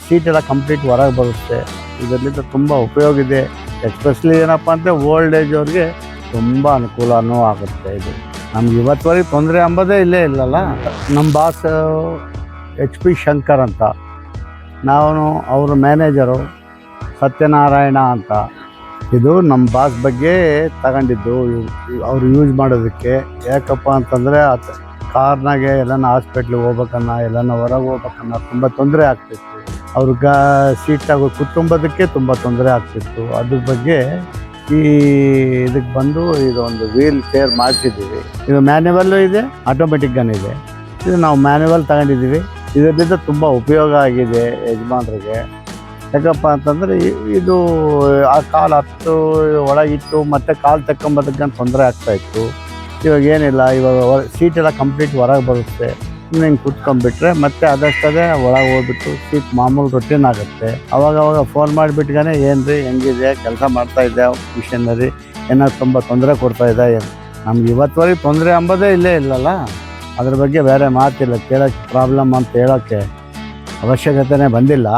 Seat ಎಲ್ಲ complete ಹೊರಗೆ ಬರುತ್ತೆ. ಇದರಿಂದ ತುಂಬ ಉಪಯೋಗ ಇದೆ. ಎಸ್ಪೆಷಲಿ ಏನಪ್ಪ ಅಂದರೆ ಓಲ್ಡ್ ಏಜ್ ಅವ್ರಿಗೆ ತುಂಬ ಅನುಕೂಲನೂ ಆಗುತ್ತೆ. ಇದು ನಮ್ಗೆ ಇವತ್ತುವರೆಗೆ ತೊಂದರೆ ಅಂಬೋದೇ ಇಲ್ಲೇ ಇಲ್ಲಲ್ಲ. ನಮ್ಮ ಬಾಸ್ HP ಶಂಕರ್ ಅಂತ, ನಾವು ಅವ್ರ ಮ್ಯಾನೇಜರು ಸತ್ಯನಾರಾಯಣ ಅಂತ. ಇದು ನಮ್ಮ ಬಾಸ್ ಬಗ್ಗೆ ತಗೊಂಡಿದ್ದು ಅವ್ರು ಯೂಸ್ ಮಾಡೋದಕ್ಕೆ. ಯಾಕಪ್ಪ ಅಂತಂದರೆ ಕಾರ್ನಾಗೆ ಎಲ್ಲನ ಹಾಸ್ಪಿಟ್ಲಿಗೆ ಹೋಗ್ಬೇಕನ್ನ, ಎಲ್ಲನ ಹೊರಗೆ ಹೋಗ್ಬೇಕನ್ನ ತುಂಬ ತೊಂದರೆ ಆಗ್ತಿತ್ತು. ಅವ್ರಿಗೆ ಸೀಟಾಗಿ ಕುತ್ಕೊಂಬೋದಕ್ಕೆ ತುಂಬ ತೊಂದರೆ ಆಗ್ತಿತ್ತು. ಅದ್ರ ಬಗ್ಗೆ ಇದಕ್ಕೆ ಬಂದು ಇದೊಂದು ವೀಲ್ ಚೇರ್ ಮಾಡಿಸಿದ್ದೀವಿ. ಇದು ಮ್ಯಾನ್ಯುವಲ್ಲು ಇದೆ, ಆಟೋಮೆಟಿಕ್ ಗನ್ ಇದೆ. ಇದು ನಾವು ಮ್ಯಾನ್ಯುವಲ್ ತಗೊಂಡಿದ್ದೀವಿ. ಇದರಿಂದ ತುಂಬ ಉಪಯೋಗ ಆಗಿದೆ ಯಜಮಾನ್ರಿಗೆ. ಯಾಕಪ್ಪ ಅಂತಂದರೆ ಇದು ಆ ಕಾಲು ಹತ್ತು ಒಳಗಿಟ್ಟು ಮತ್ತು ಕಾಲು ತಕ್ಕೊಂಬೋದಕ್ಕೆ ತೊಂದರೆ ಆಗ್ತಾಯಿತ್ತು. ಇವಾಗ ಏನಿಲ್ಲ, ಇವಾಗ ಸೀಟೆಲ್ಲ ಕಂಪ್ಲೀಟ್ ಹೊರಗೆ ಬರುತ್ತೆ. ಹಿಂಗೆ ಕೂತ್ಕೊಂಡ್ಬಿಟ್ರೆ ಮತ್ತೆ ಅದಷ್ಟೇ ಒಳಗೆ ಹೋಗ್ಬಿಟ್ಟು ಸೀಟ್ ಮಾಮೂಲು ರೊಟೀನ್ ಆಗುತ್ತೆ. ಅವಾಗವಾಗ ಫೋನ್ ಮಾಡಿಬಿಟ್ಗಾನೆ ಏನು ರೀ ಹೆಂಗಿದೆ, ಕೆಲಸ ಮಾಡ್ತಾಯಿದ್ದೆ, ಮಿಷನರಿ ಏನಾದ್ರು ತುಂಬ ತೊಂದರೆ ಕೊಡ್ತಾಯಿದ್ದೆ. ನಮ್ಗೆ ಇವತ್ತುವರೆಗೆ ತೊಂದರೆ ಅಂಬೋದೇ ಇಲ್ಲೇ ಇಲ್ಲಲ್ಲ. ಅದ್ರ ಬಗ್ಗೆ ಬೇರೆ ಮಾತಿಲ್ಲ, ಕೇಳೋಕ್ಕೆ ಪ್ರಾಬ್ಲಮ್ ಅಂತ ಹೇಳೋಕ್ಕೆ ಅವಶ್ಯಕತೆನೇ ಬಂದಿಲ್ಲ.